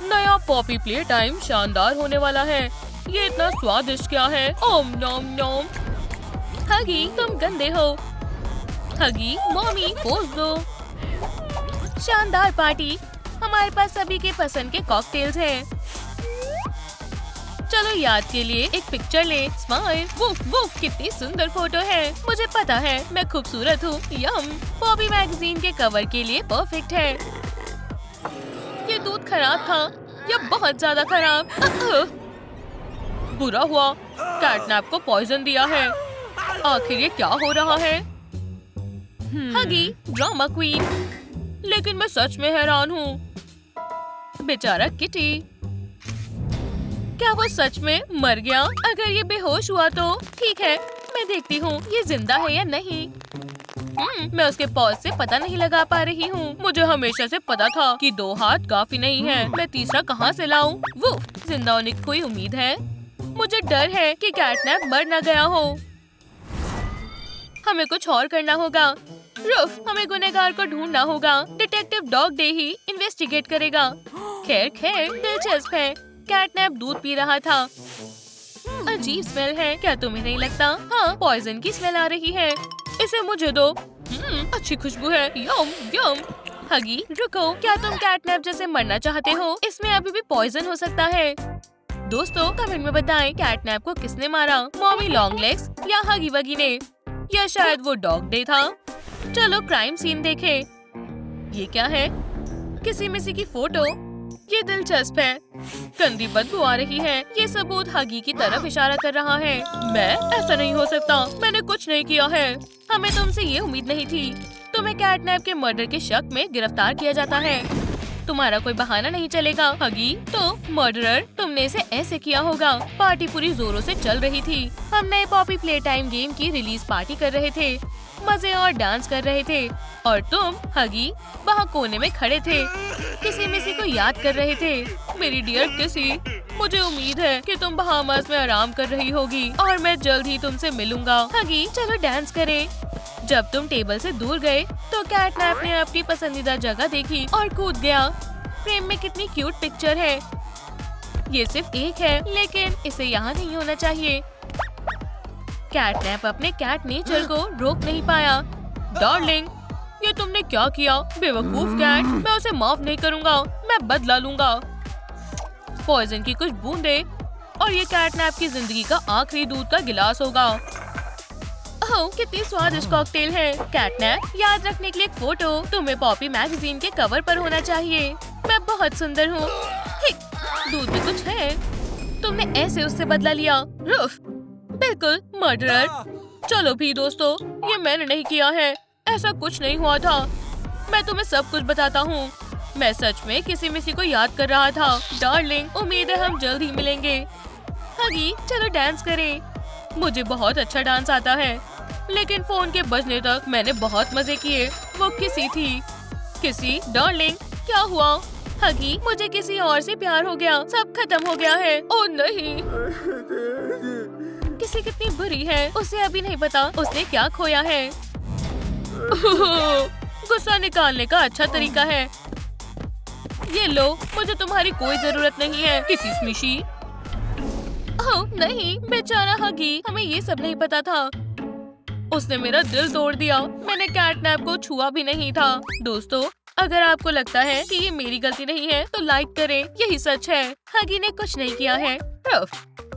नया Poppy play time शानदार होने वाला है। ये इतना स्वादिष्ट क्या है? ओम नोम नोम। हगी तुम गंदे हो। हगी मॉमी पोज दो। शानदार पार्टी। हमारे पास सभी के पसंद के कॉकटेल्स हैं। चलो याद के लिए एक पिक्चर ले। स्माइल। वुफ वुफ कितनी सुंदर फोटो है। मुझे पता है मैं खूबसूरत हूँ। यम। पॉपी मैगजीन के कवर के लिए परफेक्ट है। ये दूध खराब था या बहुत ज्यादा खराब। बुरा हुआ, कैटनैप को पॉइजन दिया है। आखिर ये क्या हो रहा है? हगी ड्रामा क्वीन। लेकिन मैं सच में हैरान हूँ। बेचारा किटी। क्या वो सच में मर गया? अगर ये बेहोश हुआ तो ठीक है, मैं देखती हूँ ये जिंदा है या नहीं। मैं उसके पॉज से पता नहीं लगा पा रही हूँ। मुझे हमेशा से पता था कि 2 हाथ काफी नहीं है। मैं तीसरा कहाँ से लाऊं? वो जिंदा होने की कोई उम्मीद है? मुझे डर है कि कैटनैप मर न गया हो। हमें कुछ और करना होगा। रुफ, हमें गुनहगार को ढूंढना होगा। डिटेक्टिव डॉग डे ही इन्वेस्टिगेट करेगा। खैर खैर, दिलचस्प है। कैटनैप दूध पी रहा था। अजीब स्मेल है, क्या तुम्हें नहीं लगता? हाँ, पॉइजन की स्मेल आ रही है। इसे मुझे दो। अच्छी खुशबू है। यम यम। हगी रुको, क्या तुम कैटनैप जैसे मरना चाहते हो? इसमें अभी भी पॉइजन हो सकता है। दोस्तों कमेंट में बताएं कैटनैप को किसने मारा, मॉमी लॉन्ग लेग्स या हगी वगी ने, या शायद वो डॉग डे था। चलो क्राइम सीन देखें। ये क्या है? किसी मिसी की फोटो। ये दिलचस्प है। गंदी बदबू आ रही है। ये सबूत हगी की तरफ इशारा कर रहा है। मैं ऐसा नहीं हो सकता, मैंने कुछ नहीं किया है। हमें तुमसे ये उम्मीद नहीं थी। तुम्हें कैटनैप के मर्डर के शक में गिरफ्तार किया जाता है। तुम्हारा कोई बहाना नहीं चलेगा। हगी तो मर्डरर, तुमने इसे ऐसे किया होगा। पार्टी पूरी जोरों से चल रही थी। हम नए पॉपी प्ले टाइम गेम की रिलीज पार्टी कर रहे थे, मजे और डांस कर रहे थे, और तुम हगी वहाँ कोने में खड़े थे, किसी मिसी को याद कर रहे थे। मेरी डियर किसी, मुझे उम्मीद है कि तुम बहामास में आराम कर रही होगी और मैं जल्द ही तुमसे मिलूंगा। हगी चलो डांस करें। जब तुम टेबल से दूर गए तो कैटनैप ने अपनी पसंदीदा जगह देखी और कूद गया। फ्रेम में कितनी क्यूट पिक्चर है। ये सिर्फ एक है, लेकिन इसे यहाँ नहीं होना चाहिए। कैटनैप अपने कैट नेचर को रोक नहीं पाया। डार्लिंग, ये तुमने क्या किया? बेवकूफ कैट, मैं उसे माफ नहीं करूँगा। मैं बदला लूंगा। पॉइजन की कुछ बूंदे और ये कैटनैप की जिंदगी का आखिरी दूध का गिलास होगा। ओह, कितनी स्वादिष्ट कॉकटेल है। कैटनैप, याद रखने के लिए एक फोटो तुम्हें पॉपी मैगजीन के कवर पर होना चाहिए। मैं बहुत सुंदर हूँ। दूध में कुछ है। तुमने ऐसे उससे बदला लिया। रुफ, बिल्कुल मर्डरर। चलो भी दोस्तों, ये मैंने नहीं किया है। ऐसा कुछ नहीं हुआ था। मैं तुम्हें सब कुछ बताता हूँ। मैं सच में किसी मिसी को याद कर रहा था। डार्लिंग, उम्मीद है हम जल्द ही मिलेंगे। हगी चलो डांस करें। मुझे बहुत अच्छा डांस आता है, लेकिन फोन के बजने तक मैंने बहुत मजे किए। वो किसी थी। किसी डार्लिंग, क्या हुआ? हगी, मुझे किसी और से प्यार हो गया। सब खत्म हो गया है। ओह नहीं। किसी कितनी बुरी है, उसे अभी नहीं पता उसने क्या खोया है। गुस्सा निकालने का अच्छा तरीका है। ये लो, मुझे तुम्हारी कोई जरूरत नहीं है। किसी स्मिशी। ओह नहीं, बेचारा हगी, हमें ये सब नहीं पता था। उसने मेरा दिल तोड़ दिया। मैंने कैटनैप को छुआ भी नहीं था। दोस्तों, अगर आपको लगता है कि ये मेरी गलती नहीं है तो लाइक करें। यही सच है। हगी ने कुछ नहीं किया है। रुफ,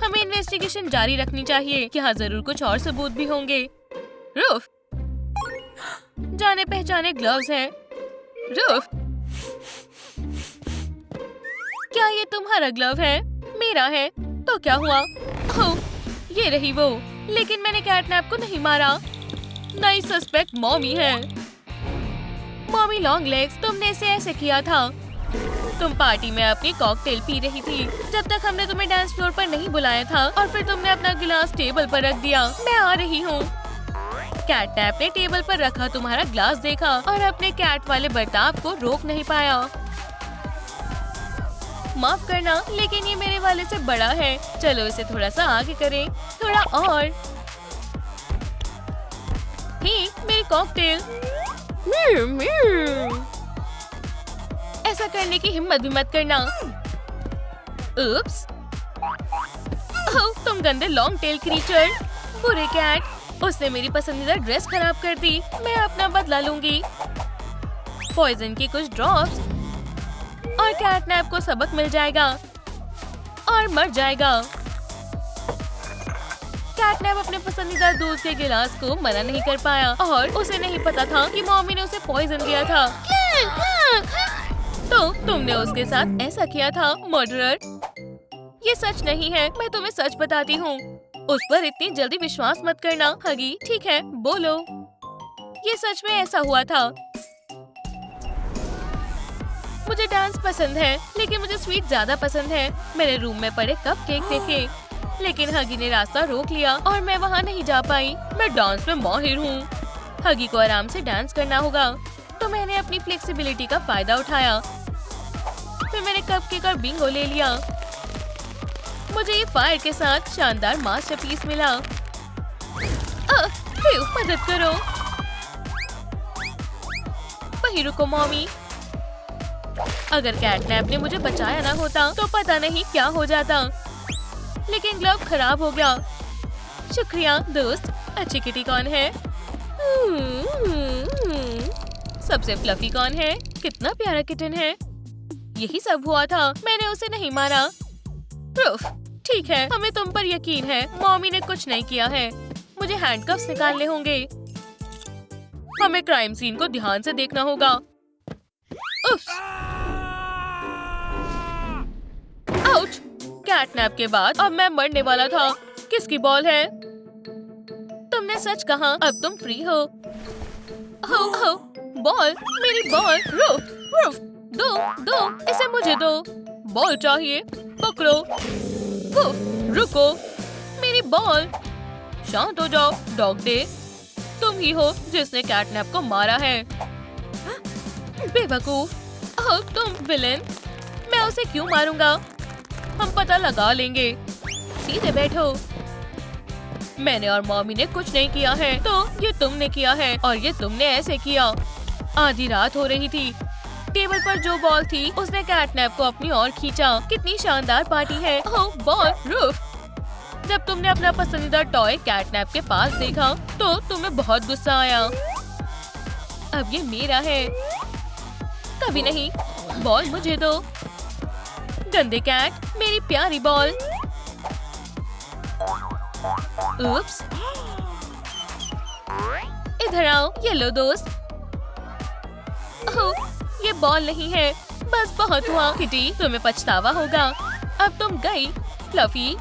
हमें इन्वेस्टिगेशन जारी रखनी चाहिए। यहाँ जरूर कुछ और सबूत भी होंगे। रुफ, जाने पहचाने ग्लव्स हैं। रुफ, क्या ये तुम्हारा ग्लव है? मेरा है। तो क्या हुआ? ओह, ये रही वो। लेकिन मैंने कैटनैप को नहीं मारा। नई सस्पेक्ट मॉमी है। मॉमी लॉन्ग लेग्स, तुमने इसे ऐसे किया था। तुम पार्टी में अपनी कॉकटेल पी रही थी जब तक हमने तुम्हें डांस फ्लोर पर नहीं बुलाया था, और फिर तुमने अपना गिलास टेबल पर रख दिया। मैं आ रही हूँ। कैटनैप ने टेबल पर रखा तुम्हारा ग्लास देखा और अपने कैट वाले बर्ताव को रोक नहीं पाया। माफ करना, लेकिन ये मेरे वाले से बड़ा है। चलो इसे थोड़ा सा आगे करें। थोड़ा और। ही, मेरी कॉकटेल। ऐसा करने की हिम्मत भी मत करना। उप्स। ओह, तुम गंदे लॉन्ग टेल क्रीचर। बुरे कैट, उसने मेरी पसंदीदा ड्रेस खराब कर दी। मैं अपना बदला लूंगी। पॉइजन की कुछ ड्रॉप्स और कैटनैप को सबक मिल जाएगा और मर जाएगा। कैटनैप अपने पसंदीदा दूध के गिलास को मना नहीं कर पाया और उसे नहीं पता था कि मम्मी ने उसे पॉइजन दिया था। तो तुमने उसके साथ ऐसा किया था, मर्डरर। ये सच नहीं है, मैं तुम्हें सच बताती हूँ। उस पर इतनी जल्दी विश्वास मत करना। हगी, ठीक है, बोलो। ये सच में ऐसा हुआ था। मुझे डांस पसंद है, लेकिन मुझे स्वीट ज्यादा पसंद है। मेरे रूम में पड़े कपकेक देखे, लेकिन हगी ने रास्ता रोक लिया और मैं वहाँ नहीं जा पाई। मैं डांस में माहिर हूँ। हगी को आराम से डांस करना होगा, तो मैंने अपनी फ्लेक्सिबिलिटी का फायदा उठाया। फिर मैंने कपकेक और बिंगो ले लिया। मुझे ये फायर के साथ शानदार मास्टरपीस मिला। मदद करो। वहीं रुको मॉमी। अगर कैटनैप ने मुझे बचाया ना होता तो पता नहीं क्या हो जाता। लेकिन ग्लव खराब हो गया। शुक्रिया दोस्त। अच्छी किटी कौन है? सबसे फ्लफी कौन है? कितना प्यारा किटन है। यही सब हुआ था, मैंने उसे नहीं मारा। प्रूफ, ठीक है, हमें तुम पर यकीन है। मॉमी ने कुछ नहीं किया है। मुझे हैंडकफ्स निकालने होंगे। हमें क्राइम सीन को ध्यान से देखना होगा। उफ्स। आउच। कैटनैप के बाद अब मैं मरने वाला था। किसकी बॉल है? तुमने सच कहा, अब तुम फ्री हो। हो, बॉल, मेरी बॉल। रूफ, रूफ, दो, इसे मुझे दो। बॉल चाहिए, पकड़ो। रुको, मेरी बॉल। शांत हो जाओ, डॉग डे। तुम ही हो जिसने कैटनैप को मारा है। बेवकूफ। ओह, तुम विलेन। मैं उसे क्यों मारूंगा? हम पता लगा लेंगे। सीधे बैठो। मैंने और मॉमी ने कुछ नहीं किया है, तो ये तुमने किया है और ये तुमने ऐसे किया। आधी रात हो रही थी। टेबल पर जो बॉल थी उसने कैटनैप को अपनी ओर खींचा। कितनी शानदार पार्टी है। ओह, बॉल, रूफ। जब तुमने अपना पसंदीदा टॉय कैटनैप के पास देखा तो तुम्हें बहुत गुस्सा आया। अब ये मेरा है। कभी नहीं। बॉल मुझे दो। गंदे कैट, मेरी प्यारी बॉल। उप्स। इधर आओ, ये लो दोस्त। ओह, ये बॉल नहीं है। बस बहुत हुआ किटी, तुम्हें पछतावा होगा। अब तुम गई, फ्लफी।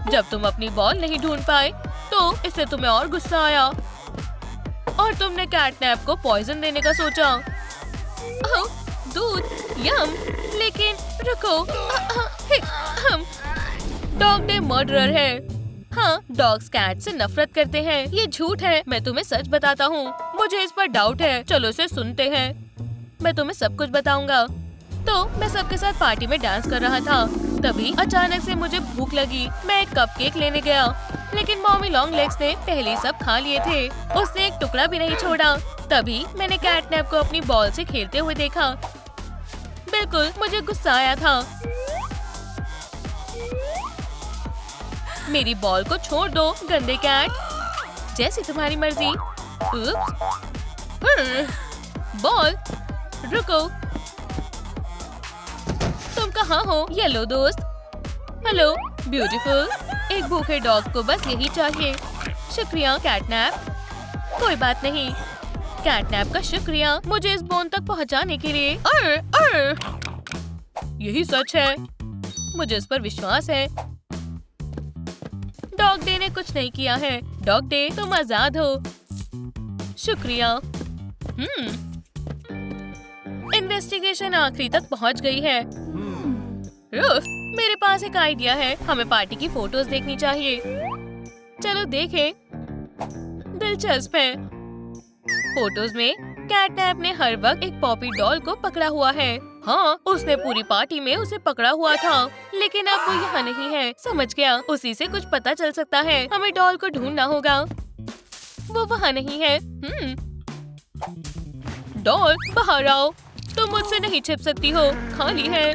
जब तुम अपनी बॉल नहीं ढूंढ पाए तो इससे तुम्हें और गुस्सा आया और तुमने कैटनैप को पॉइजन देने का सोचा। ओह, दूध, यम। लेकिन रुको, हम डॉग डे मर्डरर है। हाँ, डॉग्स कैट से नफरत करते हैं। ये झूठ है। मैं तुम्हें सच बताता हूँ। मुझे इस पर डाउट है। चलो इसे सुनते हैं। मैं तुम्हें सब कुछ बताऊंगा। तो मैं सबके साथ पार्टी में डांस कर रहा था। तभी अचानक से मुझे भूख लगी। मैं एक कपकेक लेने गया, लेकिन मॉमी लॉन्ग लेग्स ने पहले ही सब खा लिए थे। उसने एक टुकड़ा भी नहीं छोड़ा। तभी मैंने कैटनैप को अपनी बॉल से खेलते हुए देखा। बिल्कुल, मुझे गुस्सा आया था। मेरी बॉल को छोड़ दो, गंदे कैट। जैसी तुम्हारी मर्जी। बॉल, रुको। तुम कहाँ हो, येलो दोस्त? Hello, beautiful. एक भूखे डॉग को बस यही चाहिए। शुक्रिया कैटनैप। कोई बात नहीं। कैटनैप का शुक्रिया मुझे इस बोन तक पहुँचाने के लिए। यही सच है। मुझे इस पर विश्वास है। डॉग डे ने कुछ नहीं किया है। डॉग डे, तुम आजाद हो। शुक्रिया। इन्वेस्टिगेशन आखिरी तक पहुंच गई है। रूफ, मेरे पास एक आइडिया है। हमें पार्टी की फोटोज देखनी चाहिए। चलो देखें। दिलचस्प है। फोटोज में कैटनैप ने हर वक्त एक पॉपी डॉल को पकड़ा हुआ है। हाँ, उसने पूरी पार्टी में उसे पकड़ा हुआ था, लेकिन अब वो यहाँ नहीं है। समझ गया, उसी से कुछ पता चल सकता है। हमें डॉल को ढूंढना होगा। वो वहाँ नहीं है। डॉल, बाहर आओ। तुम मुझसे नहीं छिप सकती हो। खाली है।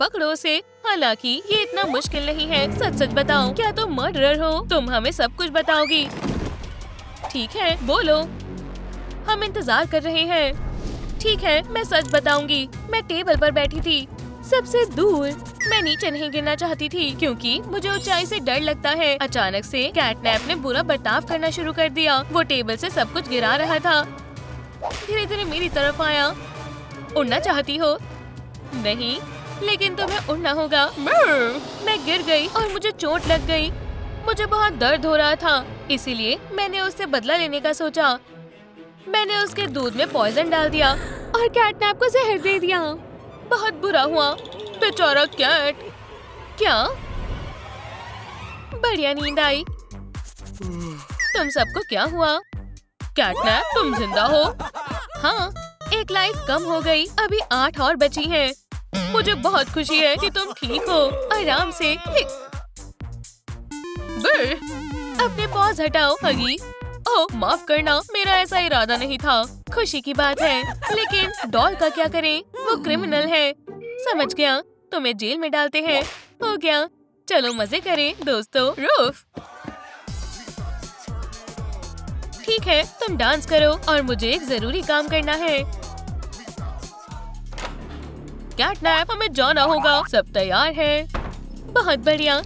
पकड़ो उसे। हालांकि ये इतना मुश्किल नहीं है। सच सच बताओ, क्या तुम मर्डरर हो? तुम हमें सब कुछ बताओगी। ठीक है, बोलो। हम इंतजार कर रहे हैं। ठीक है, मैं सच बताऊंगी। मैं टेबल पर बैठी थी, सबसे दूर। मैं नीचे नहीं गिरना चाहती थी क्योंकि मुझे ऊंचाई से डर लगता है। अचानक से कैटनैप ने बुरा बर्ताव करना शुरू कर दिया। वो टेबल से सब कुछ गिरा रहा था। धीरे धीरे मेरी तरफ आया। उड़ना चाहती हो? नहीं, लेकिन तुम्हें उड़ना होगा। मैं गिर गई और मुझे चोट लग गई। मुझे बहुत दर्द हो रहा था, इसीलिए मैंने उससे बदला लेने का सोचा। मैंने उसके दूध में पॉइजन डाल दिया और कैटनैप को जहर दे दिया। बहुत बुरा हुआ, बेचारा कैट। क्या? बढ़िया नींद आई। तुम सबको क्या हुआ? कैटनैप, तुम जिंदा हो? हाँ, एक लाइफ कम हो गई। अभी 8 और बची हैं। मुझे बहुत खुशी है कि तुम ठीक हो। आराम से। अपने पॉज हटाओ हगी। ओह, माफ करना, मेरा ऐसा इरादा नहीं था। खुशी की बात है, लेकिन डॉल का क्या करें? वो क्रिमिनल है। समझ गया, तुम्हें जेल में डालते हैं। हो गया, चलो मजे करें दोस्तों। रूफ, ठीक है, तुम डांस करो और मुझे एक जरूरी काम करना है। कैटनैप, हमें जाना होगा। सब तैयार है? बहुत बढ़िया।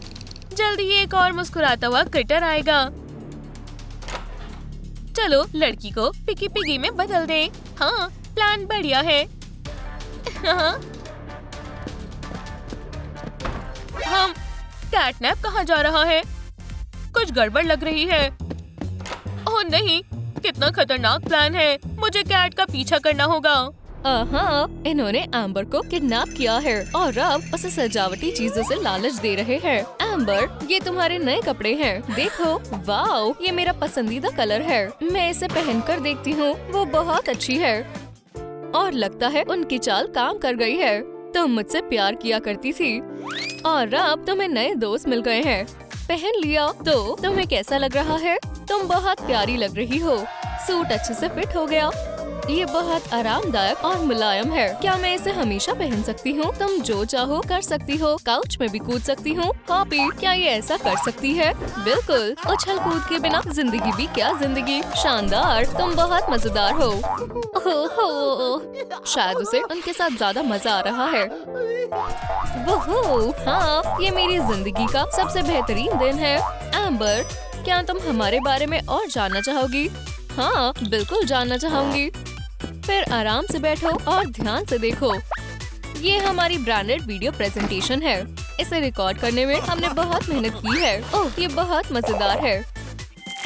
जल्दी ही एक और मुस्कुराता हुआ क्रिटर आएगा। चलो लड़की को पिकी पिगी में बदल दे। हाँ, प्लान बढ़िया है। हाँ। हम कैटनैप कहाँ जा रहा है? कुछ गड़बड़ लग रही है। ओह नहीं, कितना खतरनाक प्लान है। मुझे कैट का पीछा करना होगा। हाँ, इन्होंने एम्बर को किडनैप किया है और अब उसे सजावटी चीजों से लालच दे रहे हैं। एम्बर, ये तुम्हारे नए कपड़े हैं। देखो, वाओ, ये मेरा पसंदीदा कलर है। मैं इसे पहनकर देखती हूँ, वो बहुत अच्छी है। और लगता है उनकी चाल काम कर गई है। तुम मुझसे प्यार किया करती थी और अब तुम्हें नए दोस्त मिल गए हैं। पहन लिया तो तुम्हें कैसा लग रहा है? तुम बहुत प्यारी लग रही हो। सूट अच्छे से फिट हो गया। ये बहुत आरामदायक और मुलायम है। क्या मैं इसे हमेशा पहन सकती हूँ? तुम जो चाहो कर सकती हो। काउच में भी कूद सकती हूँ। कॉपी, क्या ये ऐसा कर सकती है? बिल्कुल, उछल कूद के बिना जिंदगी भी क्या जिंदगी। शानदार, तुम बहुत मजेदार हो। शायद उसे उनके साथ ज्यादा मजा आ रहा है। वो हाँ, ये मेरी जिंदगी का सबसे बेहतरीन दिन है। एम्बर, क्या तुम हमारे बारे में और जानना चाहोगी? हाँ, बिल्कुल जानना चाहूंगी। फिर आराम से बैठो और ध्यान से देखो। ये हमारी ब्रांडेड वीडियो प्रेजेंटेशन है। इसे रिकॉर्ड करने में हमने बहुत मेहनत की है। ओह, ये बहुत मजेदार है।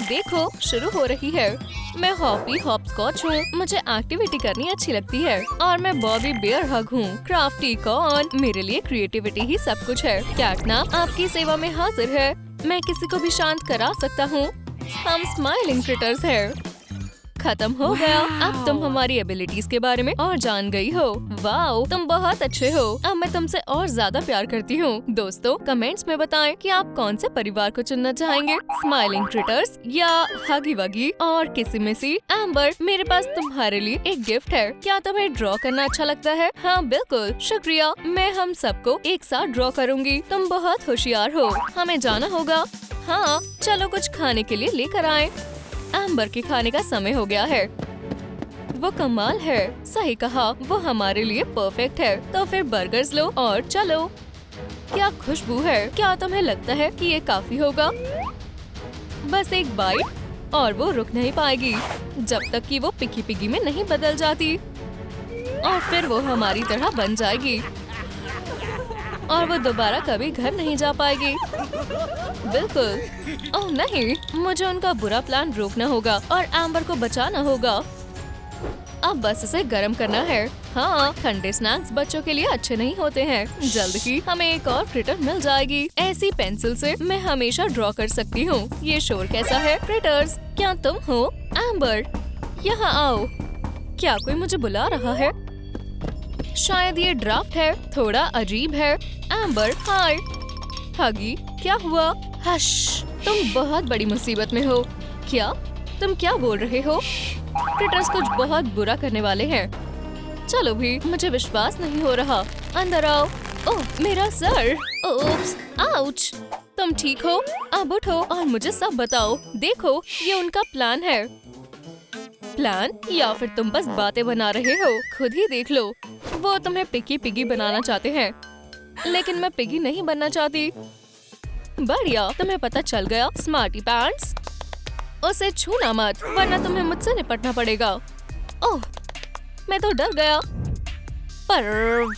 देखो, शुरू हो रही है। मैं हॉपी हॉपस्कॉच हूँ। मुझे एक्टिविटी करनी अच्छी लगती है। और मैं बॉबी बेयर हग हूँ। क्राफ्टी कॉर्न, मेरे लिए क्रिएटिविटी ही सब कुछ है। कैटनैप आपकी सेवा में हाजिर है। मैं किसी को भी शांत करा सकता हूँ। हम स्माइलिंग क्रिटर्स हैं। खत्म हो गया। अब तुम हमारी एबिलिटीज के बारे में और जान गई हो। वाओ, तुम बहुत अच्छे हो। अब मैं तुमसे और ज्यादा प्यार करती हूँ। दोस्तों, कमेंट्स में बताएं कि आप कौन से परिवार को चुनना चाहेंगे, स्माइलिंग क्रिटर्स या हगी वगी और किसी में सी। एम्बर, मेरे पास तुम्हारे लिए एक गिफ्ट है। क्या तुम्हें ड्रॉ करना अच्छा लगता है? हाँ बिल्कुल, शुक्रिया। मैं हम सबको एक साथ ड्रॉ करूँगी। तुम बहुत होशियार हो। हमें जाना होगा। हाँ, चलो कुछ खाने के लिए लेकर आए। एम्बर के खाने का समय हो गया है। वो कमाल है। सही कहा, वो हमारे लिए परफेक्ट है। तो फिर बर्गर्स लो और चलो। क्या खुशबू है। क्या तुम्हें लगता है कि ये काफी होगा? बस एक बाइट और वो रुक नहीं पाएगी जब तक कि वो पिकी पिगी में नहीं बदल जाती। और फिर वो हमारी तरह बन जाएगी और वो दोबारा कभी घर नहीं जा पाएगी। बिल्कुल। ओह नहीं, मुझे उनका बुरा प्लान रोकना होगा और एम्बर को बचाना होगा। अब बस इसे गर्म करना है। हाँ, ठंडे स्नैक्स बच्चों के लिए अच्छे नहीं होते हैं। जल्द ही हमें एक और क्रिटर मिल जाएगी। ऐसी पेंसिल से मैं हमेशा ड्रॉ कर सकती हूँ। ये शोर कैसा है? क्रिटर्स, क्या तुम हो? एम्बर, यहाँ आओ। क्या कोई मुझे बुला रहा है? शायद ये ड्राफ्ट है। थोड़ा अजीब है। एम्बर, हाय। हगी, क्या हुआ? हश, तुम बहुत बड़ी मुसीबत में हो। क्या? तुम क्या बोल रहे हो? क्रिटर्स कुछ बहुत बुरा करने वाले हैं। चलो भी, मुझे विश्वास नहीं हो रहा। अंदर आओ। ओह मेरा सर, ओप्स, आउच। तुम ठीक हो? अब उठो और मुझे सब बताओ। देखो ये उनका प्लान है। प्लान या फिर तुम बस बातें बना रहे हो? खुद ही देख लो। वो तुम्हें पिगी पिगी बनाना चाहते हैं, लेकिन मैं पिगी नहीं बनना चाहती। बढ़िया, तुम्हें पता चल गया स्मार्टी पैंट्स। उसे छूना मत वरना तुम्हें मुझसे निपटना पड़ेगा। ओह मैं तो डर गया। पर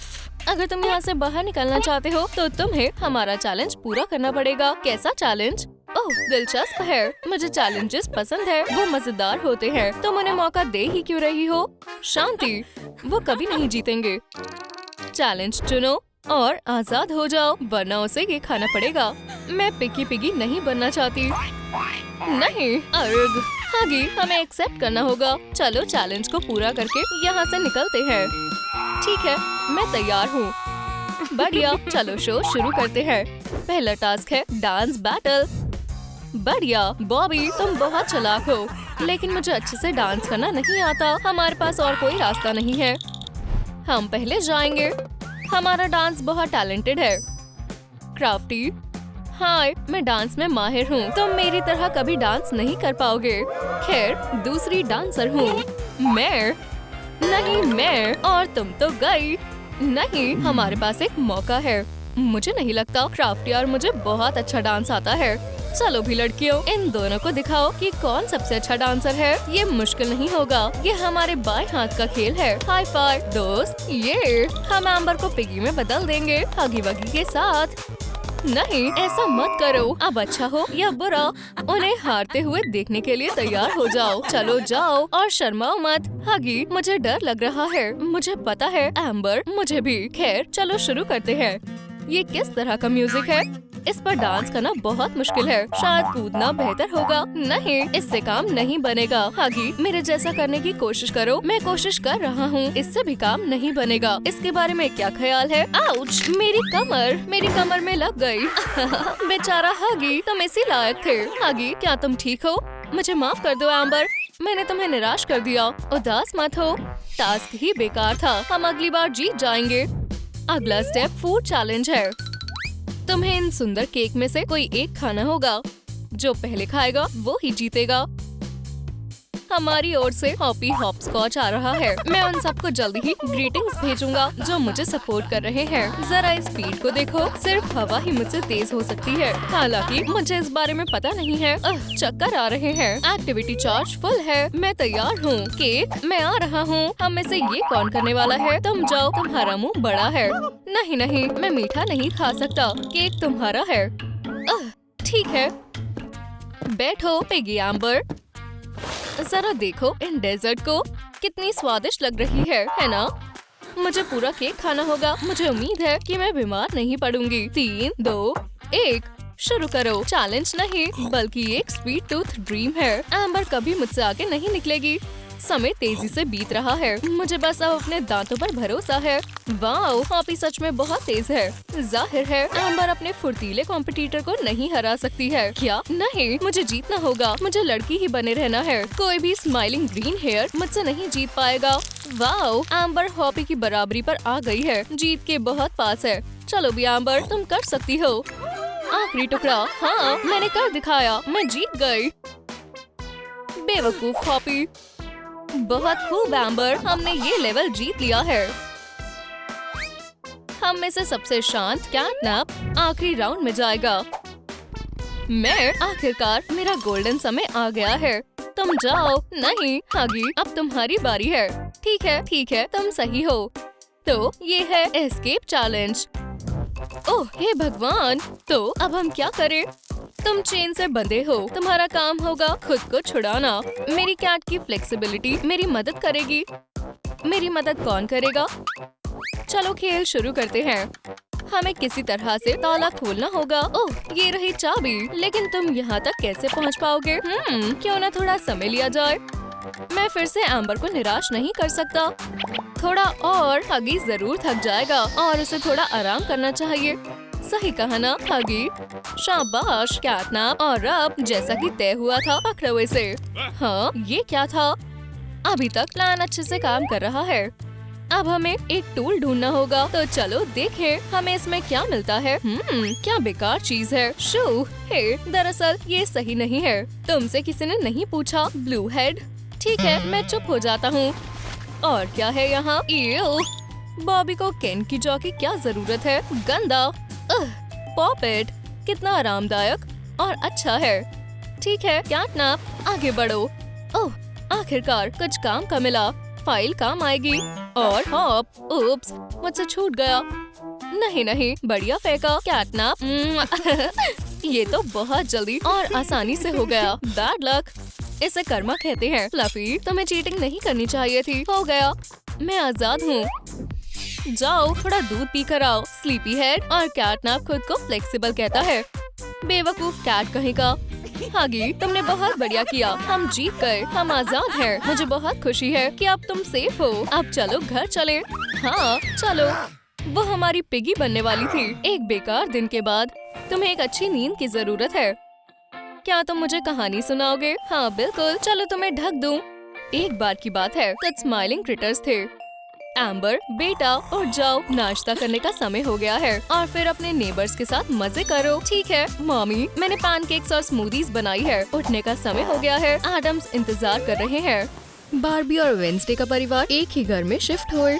अगर तुम यहाँ से बाहर निकलना चाहते हो तो तुम्हें हमारा चैलेंज पूरा करना पड़ेगा। कैसा चैलेंज? ओह दिलचस्प है। मुझे चैलेंजेस पसंद है, वो मजेदार होते हैं। तुम उन्हें मौका दे ही क्यों रही हो? शांति, वो कभी नहीं जीतेंगे। चैलेंज चुनो और आजाद हो जाओ वरना उसे ये खाना पड़ेगा। मैं पिगी पिगी नहीं बनना चाहती। नहीं अर्ग, हगी हमें एक्सेप्ट करना होगा। चलो चैलेंज को पूरा करके यहाँ से निकलते हैं। ठीक है मैं तैयार हूँ। बढ़िया, चलो शो शुरू करते हैं। पहला टास्क है डांस बैटल। बढ़िया बॉबी, तुम बहुत चालाक हो, लेकिन मुझे अच्छे से डांस करना नहीं आता। हमारे पास और कोई रास्ता नहीं है। हम पहले जाएंगे। हमारा डांस बहुत टैलेंटेड है। क्राफ्टी, हाय मैं डांस में माहिर हूँ। तुम मेरी तरह कभी डांस नहीं कर पाओगे। खैर दूसरी डांसर हूँ मैं। नहीं मैं, और तुम तो गई। नहीं, हमारे पास एक मौका है। मुझे नहीं लगता क्राफ्टी और मुझे बहुत अच्छा डांस आता है। चलो भी लड़कियों, इन दोनों को दिखाओ कि कौन सबसे अच्छा डांसर है। ये मुश्किल नहीं होगा, ये हमारे बाएं हाथ का खेल है। हाई फाइव दोस्त। ये हम एम्बर को पिगी में बदल देंगे हगी वगी के साथ। नहीं ऐसा मत करो। अब अच्छा हो या बुरा, उन्हें हारते हुए देखने के लिए तैयार हो जाओ। चलो जाओ और शर्माओ मत। हगी मुझे डर लग रहा है। मुझे पता है एम्बर, मुझे भी। खैर चलो शुरू करते हैं। ये किस तरह का म्यूजिक है? इस पर डांस करना बहुत मुश्किल है। शायद कूदना बेहतर होगा। नहीं, इससे काम नहीं बनेगा। हगी मेरे जैसा करने की कोशिश करो। मैं कोशिश कर रहा हूँ। इससे भी काम नहीं बनेगा। इसके बारे में क्या ख्याल है? आउच, मेरी कमर में लग गई। बेचारा हगी, तुम इसी लायक थे। हगी क्या तुम ठीक हो? मुझे माफ कर दो एम्बर, मैंने तुम्हें निराश कर दिया। उदास मत हो, टास्क ही बेकार था। हम अगली बार जीत जाएंगे। अगला स्टेप फूड चैलेंज है। तुम्हें इन सुंदर केक में से कोई एक खाना होगा। जो पहले खाएगा वो ही जीतेगा। हमारी ओर से हॉपी हॉपस्कॉच आ रहा है। मैं उन सबको जल्दी ही ग्रीटिंग्स भेजूंगा जो मुझे सपोर्ट कर रहे हैं। जरा इस स्पीड को देखो, सिर्फ हवा ही मुझसे तेज हो सकती है। हालांकि मुझे इस बारे में पता नहीं है। चक्कर आ रहे हैं। एक्टिविटी चार्ज फुल है। मैं तैयार हूँ। केक मैं आ रहा हूँ। हम में से ये कौन करने वाला है? तुम जाओ, तुम्हारा मुँह बड़ा है। नहीं नहीं, मैं मीठा नहीं खा सकता। केक तुम्हारा है। ठीक है, बैठो पिगी एम्बर। जरा देखो इन डेजर्ट को, कितनी स्वादिष्ट लग रही है ना? मुझे पूरा केक खाना होगा। मुझे उम्मीद है कि मैं बीमार नहीं पड़ूंगी। 3, 2, 1 शुरू करो। चैलेंज नहीं बल्कि एक स्वीट टूथ ड्रीम है। एम्बर कभी मुझसे आगे नहीं निकलेगी। समय तेजी से बीत रहा है। मुझे बस अब अपने दांतों पर भरोसा है। वाओ, हॉपी सच में बहुत तेज है। जाहिर है एम्बर अपने फुर्तीले कॉम्पिटिटर को नहीं हरा सकती है। क्या? नहीं, मुझे जीतना होगा। मुझे लड़की ही बने रहना है। कोई भी स्माइलिंग ग्रीन हेयर मुझसे नहीं जीत पाएगा। वाओ, एम्बर हॉपी की बराबरी पर आ गई है। जीत के बहुत पास है। चलो भी एम्बर, तुम कर सकती हो। आखिरी टुकड़ा। हाँ, मैंने कर दिखाया। मैं जीत गई। बेवकूफ हॉपी। बहुत खूब एम्बर, हमने ये लेवल जीत लिया है। हम में से सबसे शांत कैटनैप आखिरी राउंड में जाएगा। मैं आखिरकार, मेरा गोल्डन समय आ गया है। तुम जाओ। नहीं हगी, अब तुम्हारी बारी है। ठीक है, तुम सही हो। तो ये है एस्केप चैलेंज। ओह हे भगवान, तो अब हम क्या करें? तुम चेन से बंधे हो। तुम्हारा काम होगा खुद को छुड़ाना। मेरी कैट की फ्लेक्सिबिलिटी मेरी मदद करेगी। मेरी मदद कौन करेगा? चलो खेल शुरू करते हैं। हमें किसी तरह से ताला खोलना होगा। ओह ये रही चाबी। लेकिन तुम यहाँ तक कैसे पहुँच पाओगे? क्यों ना थोड़ा समय लिया जाए। मैं फिर से एम्बर को निराश नहीं कर सकता। थोड़ा और। हगी जरूर थक जाएगा और उसे थोड़ा आराम करना चाहिए। सही कहा ना हगी? शाबाश कैटनैप। और अब जैसा कि तय हुआ था, पकड़ो इसे। हाँ, ये क्या था? अभी तक प्लान अच्छे से काम कर रहा है। अब हमें एक टूल ढूंढना होगा, तो चलो देखें हमें इसमें क्या मिलता है। क्या बेकार चीज है। शू हे, दरअसल ये सही नहीं है। तुमसे किसी ने नहीं पूछा ब्लू हेड। ठीक है, मैं चुप हो जाता हूँ। और क्या है यहाँ? बॉबी को केन की जॉ की क्या जरूरत है? गंदा। पॉपेट कितना आरामदायक और अच्छा है। ठीक है कैटनैप, आगे बढ़ो। ओह, आखिरकार कुछ काम का मिला। फाइल काम आएगी। और हॉप, उप्स, मुझसे छूट गया। नहीं, बढ़िया फेंका कैटनैप। ये तो बहुत जल्दी और आसानी से हो गया। बैड लक, इसे कर्मा कहते हैं। फ्लफी, तुम्हें चीटिंग नहीं करनी चाहिए थी। हो गया, मैं आजाद हूँ। जाओ थोड़ा दूध पी कर आओ। Sleepy head. और कैटनैप खुद को फ्लेक्सिबल कहता है। बेवकूफ कैट कहीं का। हागी, तुमने बहुत बढ़िया किया। हम जीत गए, हम आजाद हैं। मुझे बहुत खुशी है कि अब तुम सेफ हो। अब चलो घर चले। हाँ चलो। वो हमारी पिगी बनने वाली थी। एक बेकार दिन के बाद तुम्हें एक अच्छी नींद की जरूरत है। क्या तुम मुझे कहानी सुनाओगे? हाँ बिल्कुल, चलो तुम्हें ढक दूं। एक बार की बात है, कुछ स्माइलिंग क्रिटर्स थे। एम्बर, बेटा उठ जाओ, नाश्ता करने का समय हो गया है और फिर अपने नेबर्स के साथ मजे करो। ठीक है मॉमी, मैंने पैनकेक्स और स्मूदीज बनाई है। उठने का समय हो गया है। एडम्स इंतजार कर रहे हैं। बार्बी और वेंसडे का परिवार एक ही घर में शिफ्ट हुए।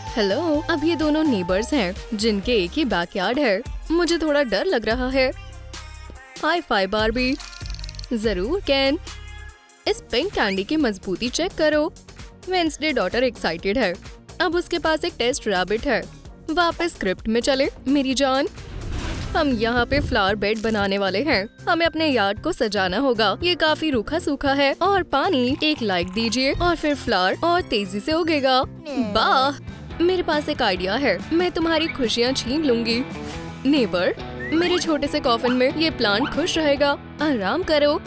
हेलो, अब ये दोनों नेबर्स हैं जिनके एक ही बैकयार्ड है। मुझे थोड़ा डर लग रहा है। Hi fi Barbie. जरूर कैन। इस पिंक कैंडी की मजबूती चेक करो। वेंसडे डॉटर एक्साइटेड है। अब उसके पास एक टेस्ट रैबिट है। वापस स्क्रिप्ट में चले मेरी जान। हम यहाँ पे फ्लावर बेड बनाने वाले हैं। हमें अपने यार्ड को सजाना होगा। ये काफी रूखा सूखा है। और पानी, एक लाइक दीजिए और फिर फ्लावर और तेजी से उगेगा। वाह, मेरे पास एक आइडिया है। मैं तुम्हारी खुशियाँ छीन लूंगी। नेबर, मेरे छोटे से कॉफिन में ये प्लांट खुश रहेगा। आराम करो,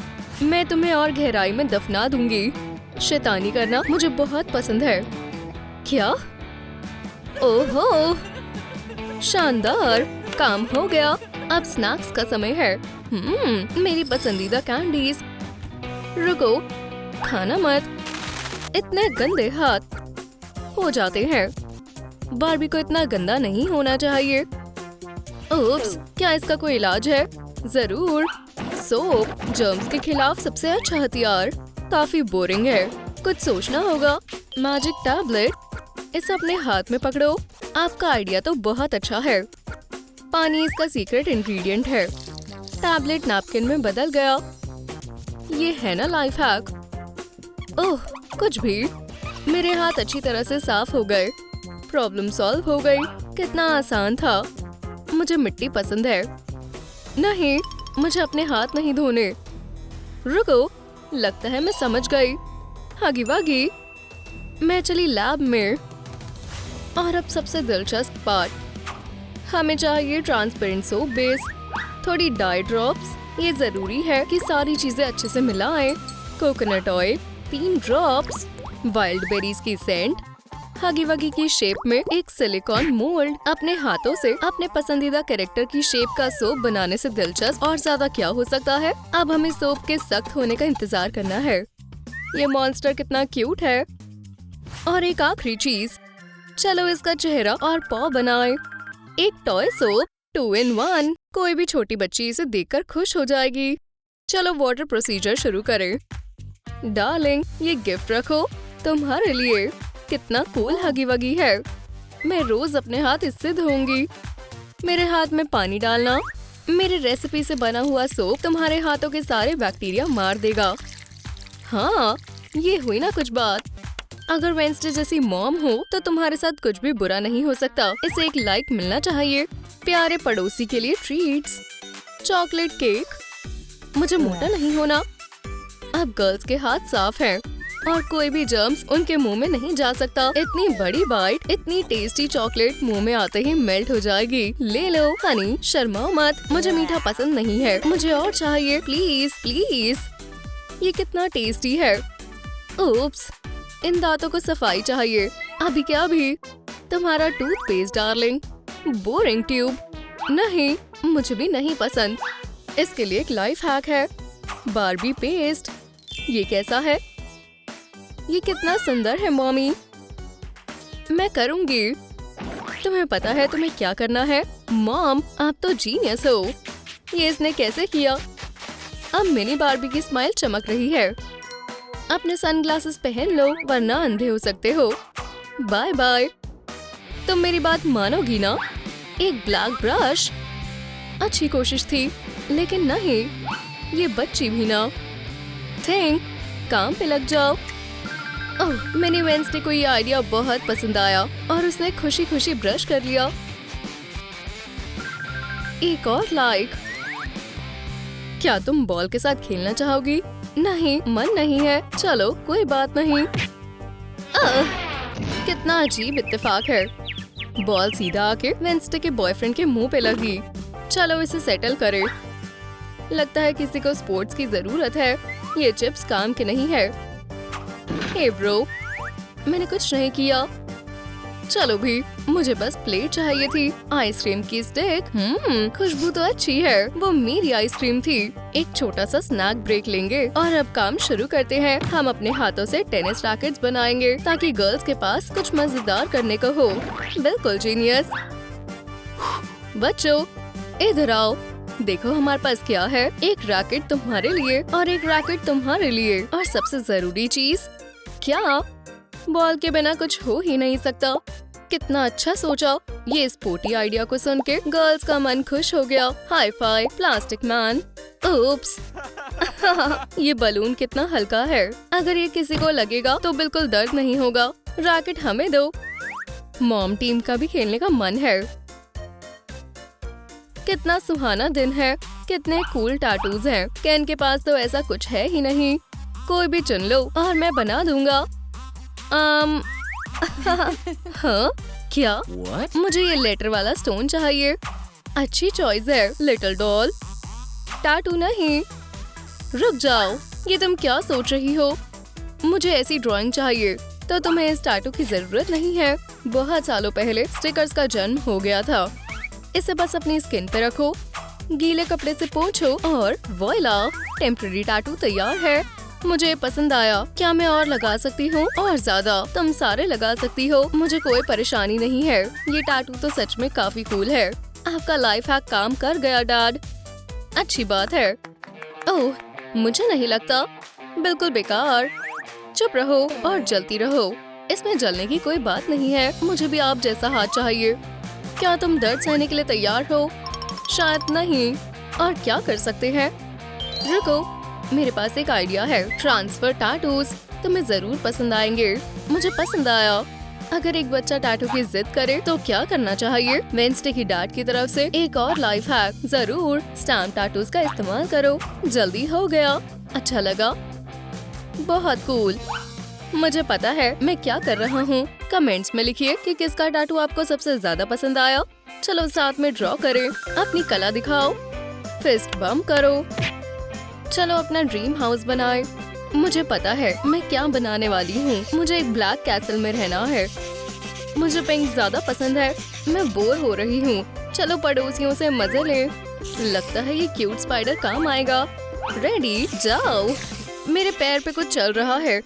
मैं तुम्हें और गहराई में दफना दूंगी। शैतानी करना मुझे बहुत पसंद है। क्या? ओहो, शानदार, काम हो गया। अब स्नैक्स का समय है। मेरी पसंदीदा कैंडीज। रुको, खाना मत। इतने गंदे हाथ हो जाते हैं। बार्बी को इतना गंदा नहीं होना चाहिए। ओप्स, क्या इसका कोई इलाज है? जरूर, सोप, जर्म्स के खिलाफ सबसे अच्छा हथियार। काफी बोरिंग है, कुछ सोचना होगा। मैजिक टैबलेट, इसे अपने हाथ में पकड़ो। आपका आइडिया तो बहुत अच्छा है। पानी इसका सीक्रेट इंग्रेडिएंट है। टैबलेट नैपकिन में बदल गया। ये है ना लाइफ हैक? ओह, कुछ भी। मेरे हाथ अच्छी तरह से साफ हो गए। प्रॉब्लम सॉल्व हो गई। कितना आसान था। मुझे मिट्टी पसंद है। नहीं, मुझे अपने हाथ नहीं धोने। रुको, लगता है मैं समझ गई। हागी वागी, मैं चली लैब में। और अब सबसे दिलचस्प पार्ट, हमें चाहिए ट्रांसपेरेंट सोप बेस, थोड़ी डाई ड्रॉप्स। ये जरूरी है कि सारी चीजें अच्छे से मिलाएं। Coconut oil 3 drops, wild berries की सेंट, हगी वगी की शेप में एक सिलिकॉन मोल्ड। अपने हाथों से अपने पसंदीदा कैरेक्टर की शेप का सोप बनाने से दिलचस्प और ज्यादा क्या हो सकता है। अब हमें सोप के सख्त होने का इंतजार करना है। ये मॉन्स्टर कितना क्यूट है। और एक आखिरी चीज, चलो इसका चेहरा और पॉ बनाएं। एक टॉय सोप 2 in 1। कोई भी छोटी बच्ची इसे देखकर खुश हो जाएगी। चलो वाटर प्रोसीजर शुरू करें। डार्लिंग, ये गिफ्ट रखो तुम्हारे लिए। कितना कूल हगी वगी है। मैं रोज अपने हाथ इससे धोऊंगी। मेरे हाथ में पानी डालना। मेरी रेसिपी से बना हुआ सोप तुम्हारे हाथों के सारे बैक्टीरिया मार देगा। हाँ, ये हुई ना कुछ बात। अगर वेंसडे जैसी मॉम हो तो तुम्हारे साथ कुछ भी बुरा नहीं हो सकता। इसे एक लाइक मिलना चाहिए। प्यारे पड़ोसी के लिए ट्रीट्स, चॉकलेट केक। मुझे मोटा नहीं होना। अब गर्ल्स के हाथ साफ हैं और कोई भी जर्म्स उनके मुंह में नहीं जा सकता। इतनी बड़ी बाइट, इतनी टेस्टी चॉकलेट मुंह में आते ही मेल्ट हो जाएगी। ले लो हनी, शर्माओ मत। मुझे मीठा पसंद नहीं है, मुझे और चाहिए। Please please. ये कितना टेस्टी है। ओप्स, इन दांतों को सफाई चाहिए। अभी क्या भी। तुम्हारा टूथपेस्ट डार्लिंग। Boring tube. नहीं, मुझे भी नहीं पसंद। इसके लिए एक लाइफ हैक है। Barbie paste. ये कैसा है? ये कितना सुंदर है मॉमी। मैं करूँगी। तुम्हें पता है तुम्हें क्या करना है? मॉम, आप तो जीनियस हो। ये इसने कैसे किया? अब मिनी बार्बी की स्माइल चमक रही है। अपने सनग्लासेस पहन लो वरना अंधे हो सकते हो। Bye bye. तुम मेरी बात मानोगी ना? एक ब्लैक ब्रश। अच्छी कोशिश थी लेकिन नहीं, ये बच्ची भी ना। थिंक, काम पे लग जाओ। ओह, मिनी वेंसडे को ये आइडिया बहुत पसंद आया और उसने खुशी खुशी ब्रश कर लिया। एक और लाइक। क्या तुम बॉल के साथ खेलना चाहोगी? नहीं, मन नहीं है। चलो कोई बात नहीं। कितना अजीब इत्तेफाक है। बॉल सीधा आके वेंसडे के बॉयफ्रेंड के मुंह पे लगी। चलो इसे सेटल करे। लगता है किसी को स्पोर्ट्स की जरूरत है। ये चिप्स काम के नहीं है। हे ब्रो, मैंने कुछ नहीं किया। चलो भी, मुझे बस प्लेट चाहिए थी। आइसक्रीम की स्टिक। खुशबू तो अच्छी है। वो मेरी आइसक्रीम थी। एक छोटा सा स्नैक ब्रेक लेंगे और अब काम शुरू करते हैं। हम अपने हाथों से टेनिस रैकेट्स बनाएंगे ताकि गर्ल्स के पास कुछ मजेदार करने को हो। बिल्कुल जीनियस। बच्चों इधर आओ, देखो हमारे पास क्या है। एक रैकेट तुम्हारे लिए और एक रैकेट तुम्हारे लिए और सबसे जरूरी चीज क्या? बॉल के बिना कुछ हो ही नहीं सकता। कितना अच्छा सोचा। ये स्पोर्टी आइडिया को सुन के गर्ल्स का मन खुश हो गया। Hi fi plastic man. Oops. ये बलून कितना हल्का है। अगर ये किसी को लगेगा तो बिल्कुल दर्द नहीं होगा। रैकेट हमें दो। मॉम टीम का भी खेलने का मन है। कितना सुहाना दिन है। कितने कूल टैटूज हैं। केन के पास तो ऐसा कुछ है ही नहीं। कोई भी चुन लो और मैं बना दूंगा। हाँ क्या? What? मुझे ये लेटर वाला स्टोन चाहिए। अच्छी चॉइस है लिटिल डॉल। टैटू नहीं। रुक जाओ, ये तुम क्या सोच रही हो? मुझे ऐसी ड्राइंग चाहिए। तो तुम्हें इस टैटू की जरूरत नहीं है। बहुत सालों पहले स्टिकर्स का जन्म हो गया था। इसे बस अपनी स्किन पे रखो, गीले कपड़े से पोंछो और वॉइला, टेम्पररी टैटू तैयार है। मुझे पसंद आया। क्या मैं और लगा सकती हूँ? और ज्यादा। तुम सारे लगा सकती हो, मुझे कोई परेशानी नहीं है। ये टैटू तो सच में काफी कूल है। आपका लाइफ हैक काम कर गया डैड। अच्छी बात है। ओह, मुझे नहीं लगता। बिल्कुल बेकार। चुप रहो और जलती रहो। इसमें जलने की कोई बात नहीं है। मुझे भी आप जैसा हाथ चाहिए। क्या तुम दर्द सहने के लिए तैयार हो? शायद नहीं। और क्या कर सकते हैं? रुको, मेरे पास एक आइडिया है। ट्रांसफर टैटूज तुम्हें जरूर पसंद आएंगे। मुझे पसंद आया। अगर एक बच्चा टैटू की जिद करे तो क्या करना चाहिए? वेंसडे की डैड की तरफ से एक और लाइफ हैक। जरूर स्टैम्प टैटूज का इस्तेमाल करो। जल्दी हो गया। अच्छा लगा? बहुत कूल। मुझे पता है मैं क्या कर रहा हूँ। कमेंट्स में लिखिए कि किसका टैटू आपको सबसे ज्यादा पसंद आया। चलो साथ में ड्रॉ करें। अपनी कला दिखाओ। फिस्ट बम्प करो। चलो अपना ड्रीम हाउस बनाए। मुझे पता है मैं क्या बनाने वाली हूँ। मुझे एक ब्लैक कैसल में रहना है। मुझे पिंक ज्यादा पसंद है। मैं बोर हो रही हूँ। चलो पड़ोसियों से मजे ले। लगता है ये क्यूट स्पाइडर काम आएगा। रेडी, जाओ। मेरे पैर पे कुछ चल रहा है।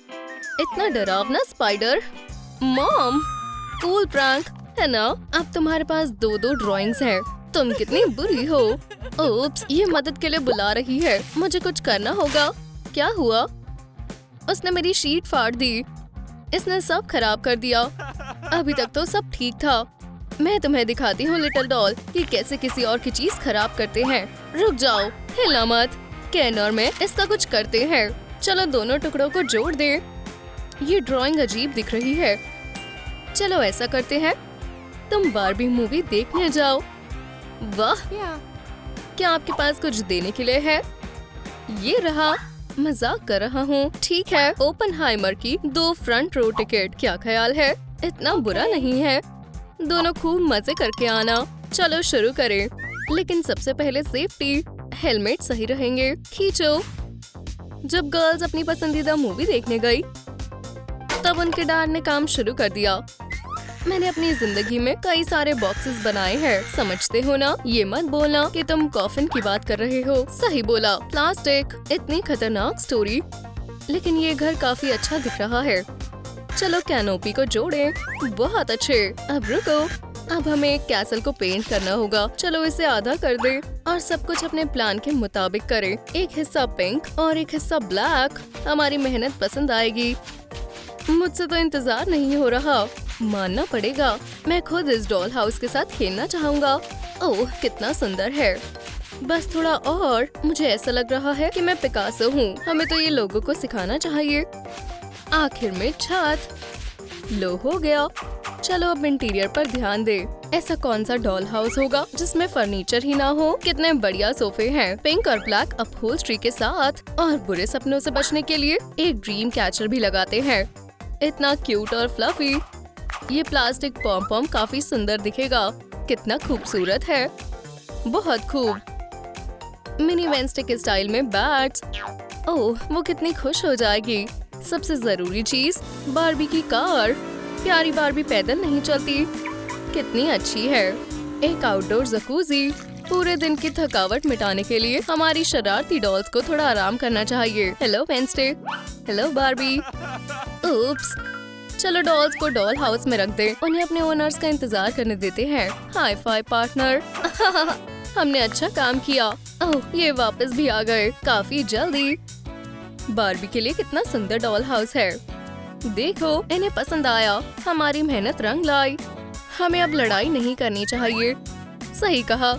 इतना डरावना स्पाइडर। मॉम, कूल प्रैंक है ना? अब तुम्हारे पास 2-2 ड्राइंग्स हैं। तुम कितनी बुरी हो। ओप्स, ये मदद के लिए बुला रही है। मुझे कुछ करना होगा। क्या हुआ? उसने मेरी शीट फाड़ दी। इसने सब खराब कर दिया। अभी तक तो सब ठीक था। मैं तुम्हें दिखाती हूँ लिटिल डॉल कि कैसे किसी और की चीज खराब करते हैं। रुक जाओ, हिलना मत। केन और मैं इसका कुछ करते हैं। चलो दोनों टुकड़ों को जोड़ दे। ये ड्राइंग अजीब दिख रही है। चलो ऐसा करते हैं, तुम बार्बी मूवी देखने जाओ। वाह, क्या आपके पास कुछ देने के लिए है? ये रहा। मजाक कर रहा हूँ। ठीक है, ओपनहाइमर की 2 फ्रंट रो टिकट। क्या ख्याल है? इतना बुरा नहीं है। दोनों खूब मजे करके आना। चलो शुरू करें, लेकिन सबसे पहले सेफ्टी। हेलमेट सही रहेंगे। खींचो। जब गर्ल्स अपनी पसंदीदा मूवी देखने गई, तब उनके डैड ने काम शुरू कर दिया। मैंने अपनी जिंदगी में कई सारे बॉक्सेस बनाए हैं। समझते हो ना? ये मत बोलना कि तुम कॉफिन की बात कर रहे हो। सही बोला, प्लास्टिक। इतनी खतरनाक स्टोरी। लेकिन ये घर काफी अच्छा दिख रहा है। चलो कैनोपी को जोड़ें। बहुत अच्छे। अब रुको, अब हमें एक कैसल को पेंट करना होगा। चलो इसे आधा कर दें और सब कुछ अपने प्लान के मुताबिक करें। एक हिस्सा पिंक और एक हिस्सा ब्लैक। हमारी मेहनत पसंद आएगी। मुझसे तो इंतजार नहीं हो रहा, मानना पड़ेगा। मैं खुद इस डॉल हाउस के साथ खेलना चाहूँगा। ओह कितना सुंदर है। बस थोड़ा और। मुझे ऐसा लग रहा है कि मैं पिकासो हूँ। हमें तो ये लोगों को सिखाना चाहिए। आखिर में छत। लो हो गया। चलो अब इंटीरियर पर ध्यान दे। ऐसा कौन सा डॉल हाउस होगा जिसमें फर्नीचर ही ना हो। कितने बढ़िया सोफे हैं, पिंक और ब्लैक अपहोल्स्ट्री के साथ। और बुरे सपनों से बचने के लिए एक ड्रीम कैचर भी लगाते हैं। इतना क्यूट और फ्लफी। ये प्लास्टिक पॉम पॉम काफी सुंदर दिखेगा। कितना खूबसूरत है, बहुत खूब। मिनी वेंसडे के स्टाइल में बैट्स। ओह वो कितनी खुश हो जाएगी। सबसे जरूरी चीज, बारबी की कार। प्यारी बारबी पैदल नहीं चलती, कितनी अच्छी है। एक आउटडोर जकूजी। पूरे दिन की थकावट मिटाने के लिए हमारी शरारती डॉल्स को थोड़ा आराम करना चाहिए। Hello Wednesday. Hello Barbie. Oops. चलो डॉल्स को डॉल हाउस में रख दे। उन्हें अपने ओनर्स का इंतजार करने देते हैं। Hi fi partner. हमने अच्छा काम किया। ओह ये वापस भी आ गए, काफी जल्दी। बारबी के लिए कितना सुंदर डॉल हाउस है। देखो इन्हें पसंद आया। हमारी मेहनत रंग लाई। हमें अब लड़ाई नहीं करनी चाहिए। सही कहा।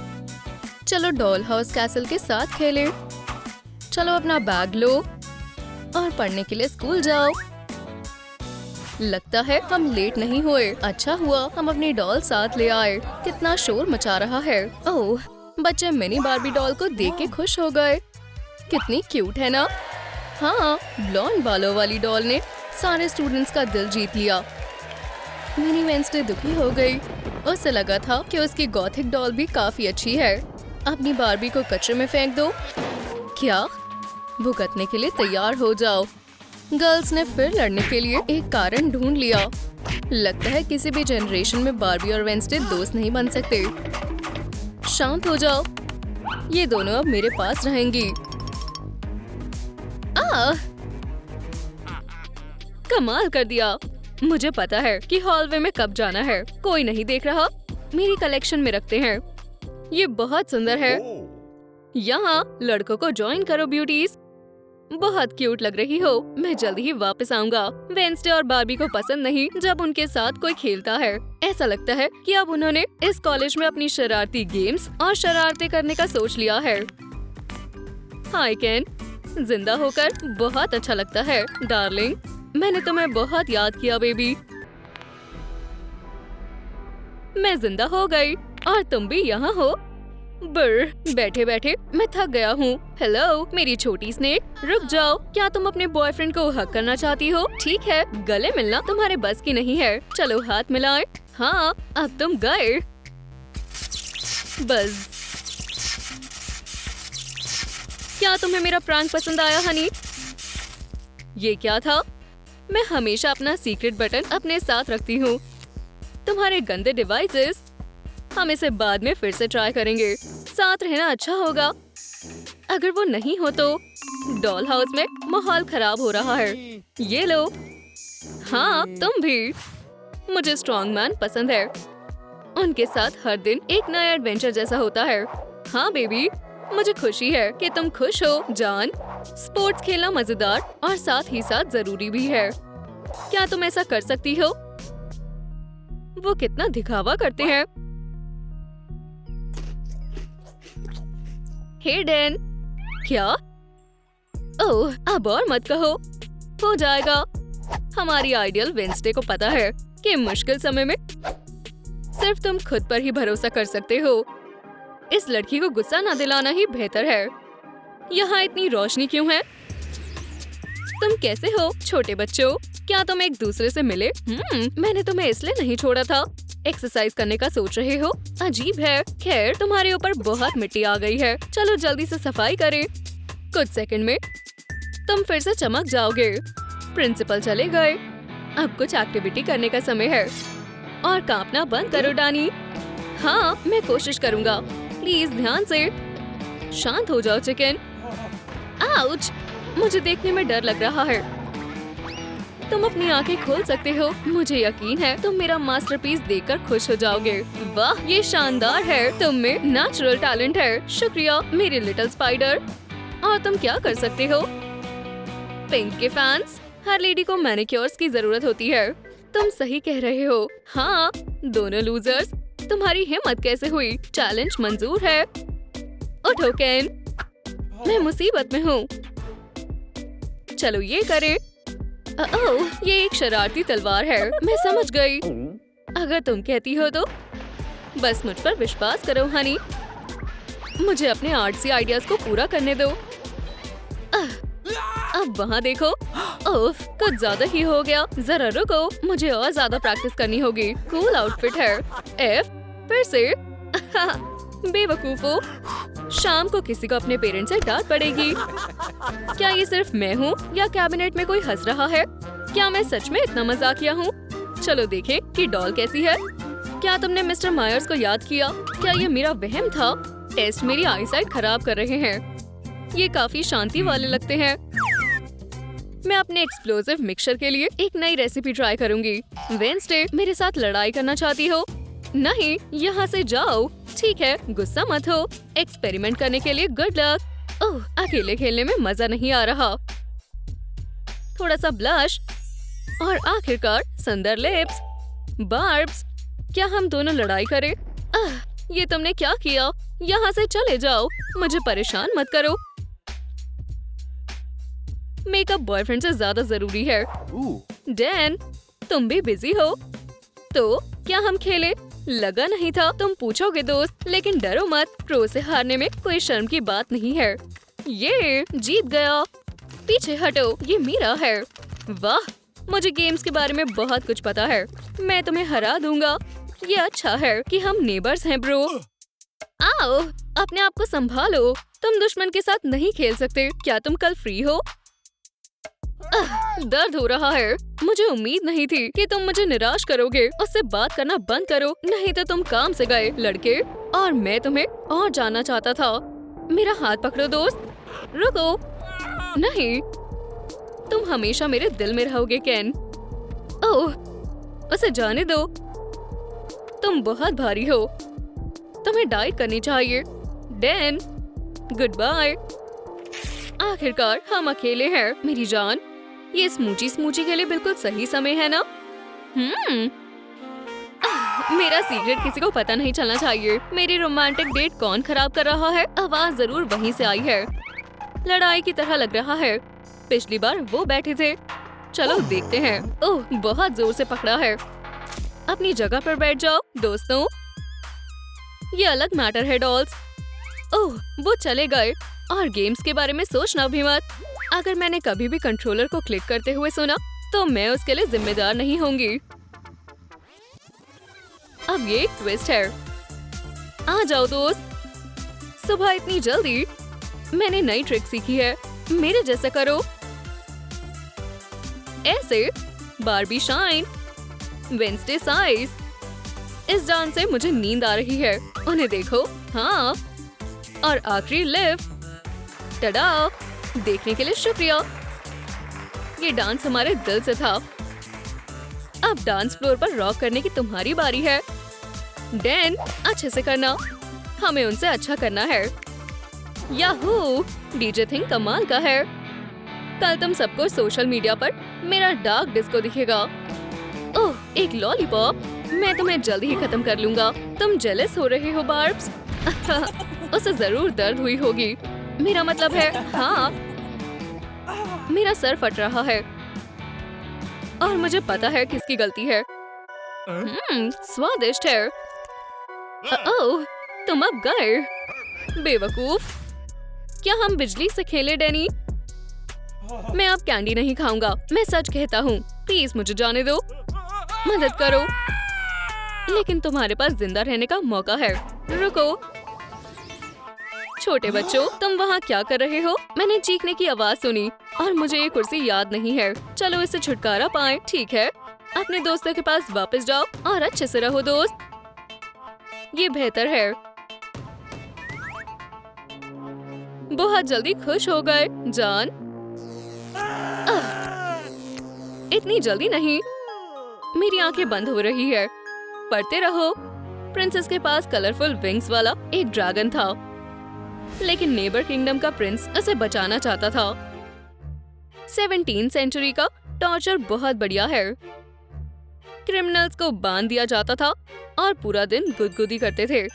चलो डॉल हाउस कैसल के साथ खेले। चलो अपना बैग लो और पढ़ने के लिए स्कूल जाओ। लगता है हम लेट नहीं हुए। अच्छा हुआ हम अपनी डॉल साथ ले आए। कितना शोर मचा रहा है। ओह बच्चे मिनी बारबी डॉल को देख के खुश हो गए। कितनी क्यूट है ना। हाँ ब्लॉन्ड बालों वाली डॉल ने सारे स्टूडेंट्स का दिल जीत लिया। मिनी वेंसडे दुखी हो गई। उसे लगा था कि उसकी गॉथिक डॉल भी काफी अच्छी है। अपनी बारबी को कचरे में फेंक दो। क्या? भुगतने के लिए तैयार हो जाओ। गर्ल्स ने फिर लड़ने के लिए एक कारण ढूंढ लिया। लगता है किसी भी जनरेशन में बारबी और वेंसडे दोस्त नहीं बन सकते। शांत हो जाओ। ये दोनों अब मेरे पास रहेंगी। कमाल कर दिया। मुझे पता है कि हॉलवे में कब जाना है। कोई नहीं देख रहा। मेरी कलेक्शन में रखते हैं। ये बहुत सुंदर है। यहाँ लड़कों को ज्वाइन करो ब्यूटीज। बहुत क्यूट लग रही हो। मैं जल्दी ही वापस आऊंगा। वेंसडे और बारबी को पसंद नहीं जब उनके साथ कोई खेलता है। ऐसा लगता है कि अब उन्होंने इस कॉलेज में अपनी शरारती गेम्स और शरारतें करने का सोच लिया है। हाय केन, जिंदा होकर बहुत अच्छा लगता है डार्लिंग। मैंने तुम्हें बहुत याद किया बेबी। मैं जिंदा हो गई और तुम भी यहाँ हो। ब्र, बैठे बैठे मैं थक गया हूँ। हेलो मेरी छोटी स्नेक, रुक जाओ। क्या तुम अपने बॉयफ्रेंड को हक करना चाहती हो? ठीक है, गले मिलना तुम्हारे बस की नहीं है। चलो हाथ मिलाएं। हाँ अब तुम गए। बस क्या तुम्हें मेरा प्रैंक पसंद आया हनी? ये क्या था? मैं हमेशा अपना सीक्रेट बटन अपने साथ रखती हूँ। तुम्हारे गंदे डिवाइसेस। हम इसे बाद में फिर से ट्राई करेंगे। साथ रहना अच्छा होगा। अगर वो नहीं हो तो। डॉल हाउस में माहौल खराब हो रहा है। ये लो। हाँ तुम भी। मुझे स्ट्रॉन्ग मैन पसंद है। उनके साथ हर दिन एक नया एडवेंचर जैसा होता है। हाँ बेबी, मुझे खुशी है कि तुम खुश हो जान। स्पोर्ट्स खेलना मजेदार और साथ ही साथ जरूरी भी है। क्या तुम ऐसा कर सकती हो? वो कितना दिखावा करते हैं। हे डैन। क्या? ओह अब और मत कहो। हो जाएगा। हमारी आइडियल वेंसडे को पता है कि मुश्किल समय में सिर्फ तुम खुद पर ही भरोसा कर सकते हो। इस लड़की को गुस्सा ना दिलाना ही बेहतर है। यहाँ इतनी रोशनी क्यों है? तुम कैसे हो छोटे बच्चों? क्या तुम एक दूसरे से मिले? मैंने तुम्हें इसलिए नहीं छोड़ा था। एक्सरसाइज करने का सोच रहे हो? अजीब है। खैर तुम्हारे ऊपर बहुत मिट्टी आ गई है। चलो जल्दी से सफाई करें। कुछ सेकंड में तुम फिर से चमक जाओगे। प्रिंसिपल चले गए। अब कुछ एक्टिविटी करने का समय है। और कांपना बंद करो डानी। हाँ मैं कोशिश करूँगा। प्लीज ध्यान से। शांत हो जाओ चिकन। आउच, मुझे देखने में डर लग रहा है। तुम अपनी आंखें खोल सकते हो। मुझे यकीन है तुम मेरा मास्टरपीस देखकर खुश हो जाओगे। वाह, ये शानदार है। तुम में नेचुरल टैलेंट है। शुक्रिया मेरे लिटिल स्पाइडर। और तुम क्या कर सकते हो? पिंक के फैंस, हर लेडी को मैनिक्योर्स की जरूरत होती है। तुम सही कह रहे हो। हाँ, दोनों लूजर्स, तुम्हारी हिम्मत कैसे हुई? चैलेंज मंजूर है। उठो केन, मैं मुसीबत में हूँ। चलो ये करें। ओह, ये एक शरारती तलवार है। मैं समझ गई। अगर तुम कहती हो तो। बस मुझ पर विश्वास करो हनी। मुझे अपने आर्ट्सी आइडियाज को पूरा करने दो। अब वहाँ देखो। ओफ, कुछ ज्यादा ही हो गया। जरा रुको, मुझे और ज्यादा प्रैक्टिस करनी होगी। कूल आउटफिट है। एफ, फिर से। बेवकूफो, शाम को किसी को अपने पेरेंट्स से डांट पड़ेगी। क्या ये सिर्फ मैं हूँ या कैबिनेट में कोई हंस रहा है? क्या मैं सच में इतना मजाकिया हूँ? चलो देखें कि डॉल कैसी है। क्या तुमने मिस्टर मायर्स को याद किया? क्या ये मेरा वहम था? टेस्ट मेरी आईसाइट खराब कर रहे हैं। ये काफी शांति वाले लगते हैं। मैं अपने एक्सप्लोसिव मिक्सचर के लिए एक नई रेसिपी ट्राई करूंगी। वेडनेसडे, मेरे साथ लड़ाई करना चाहती हो? नहीं, यहाँ से जाओ। ठीक है, गुस्सा मत हो। एक्सपेरिमेंट करने के लिए गुड लक। ओह, अकेले खेलने में मजा नहीं आ रहा। थोड़ा सा ब्लश और आखिरकार सुंदर लिप्स। बार्ब्स, क्या हम दोनों लड़ाई करें? ये तुमने क्या किया? यहाँ से चले जाओ। मुझे परेशान मत करो। मेकअप बॉयफ्रेंड से ज्यादा जरूरी है। डैन, तुम भी बिजी हो? तो क्या हम खेले? लगा नहीं था तुम पूछोगे दोस्त, लेकिन डरो मत। प्रो से हारने में कोई शर्म की बात नहीं है। ये जीत गया। पीछे हटो, ये मेरा है। वाह, मुझे गेम्स के बारे में बहुत कुछ पता है। मैं तुम्हें हरा दूंगा। ये अच्छा है कि हम नेबर्स हैं ब्रो। आओ, अपने आप को संभालो। तुम दुश्मन के साथ नहीं खेल सकते। क्या तुम कल फ्री हो? दर्द हो रहा है। मुझे उम्मीद नहीं थी कि तुम मुझे निराश करोगे। उससे बात करना बंद करो, नहीं तो तुम काम से गए लड़के। और मैं तुम्हें और जानना चाहता था। मेरा हाथ पकड़ो दोस्त। रुको, नहीं, तुम हमेशा मेरे दिल में रहोगे केन। ओह, उसे जाने दो। तुम बहुत भारी हो। तुम्हें डाइट करनी चाहिए। Dan, goodbye. आखिरकार हम अकेले हैं मेरी जान। ये स्मूची के लिए बिल्कुल सही समय है ना? मेरा सीक्रेट किसी को पता नहीं चलना चाहिए। मेरी रोमांटिक डेट कौन खराब कर रहा है? आवाज जरूर वहीं से आई है। लड़ाई की तरह लग रहा है। पिछली बार वो बैठे थे। चलो देखते हैं। ओह, बहुत जोर से पकड़ा है। अपनी जगह पर बैठ जाओ दोस्तों। ये अलग मैटर है डॉल्स। ओह, वो चले गए। और गेम्स के बारे में सोचना भी मत। अगर मैंने कभी भी कंट्रोलर को क्लिक करते हुए सुना तो मैं उसके लिए जिम्मेदार नहीं होंगी। अब ये एक ट्विस्ट है। आ जाओ दोस्त। सुबह इतनी जल्दी? मैंने नई ट्रिक सीखी है। मेरे जैसा करो। ऐसे। Barbie shine, Wednesday size. इस डांस से मुझे नींद आ रही है। उन्हें देखो। हाँ, और आखिरी लिफ्ट। टडा, देखने के लिए शुक्रिया। ये डांस हमारे दिल से था। अब डांस फ्लोर पर रॉक करने की तुम्हारी बारी है। डैन, अच्छे से करना। हमें उनसे अच्छा करना है। याहू, डीजे थिंग कमाल का है। कल तुम सबको सोशल मीडिया पर मेरा डार्क डिस्को दिखेगा। ओह, एक लॉलीपॉप। मैं तुम्हें जल्द ही खत्म कर लूंगा। तुम जेलस हो रहे हो बार्ब्स? उसे जरूर दर्द हुई होगी। मेरा मतलब है, हाँ, मेरा सर फट रहा है और मुझे पता है किसकी गलती है। स्वादिष्ट है। ओह, तुम अब गए। बेवकूफ। क्या हम बिजली से खेले डैनी? मैं अब कैंडी नहीं खाऊंगा। मैं सच कहता हूँ। प्लीज मुझे जाने दो। मदद करो। लेकिन तुम्हारे पास जिंदा रहने का मौका है। रुको। छोटे बच्चों, तुम वहाँ क्या कर रहे हो? मैंने चीखने की आवाज सुनी और मुझे ये कुर्सी याद नहीं है। चलो इससे छुटकारा पाएं। ठीक है, अपने दोस्तों के पास वापस जाओ और अच्छे से रहो दोस्त। ये बेहतर है। बहुत जल्दी खुश हो गए जान। इतनी जल्दी नहीं। मेरी आंखें बंद हो रही है। पढ़ते रहो। प्रिंसेस के पास कलरफुल विंग्स वाला एक ड्रैगन था, लेकिन नेबर किंगडम का प्रिंस उसे बचाना चाहता था। 17वीं सेंचुरी का टॉर्चर बहुत बढ़िया है। क्रिमिनल्स को बांध दिया जाता था और पूरा दिन गुदगुदी करते थे।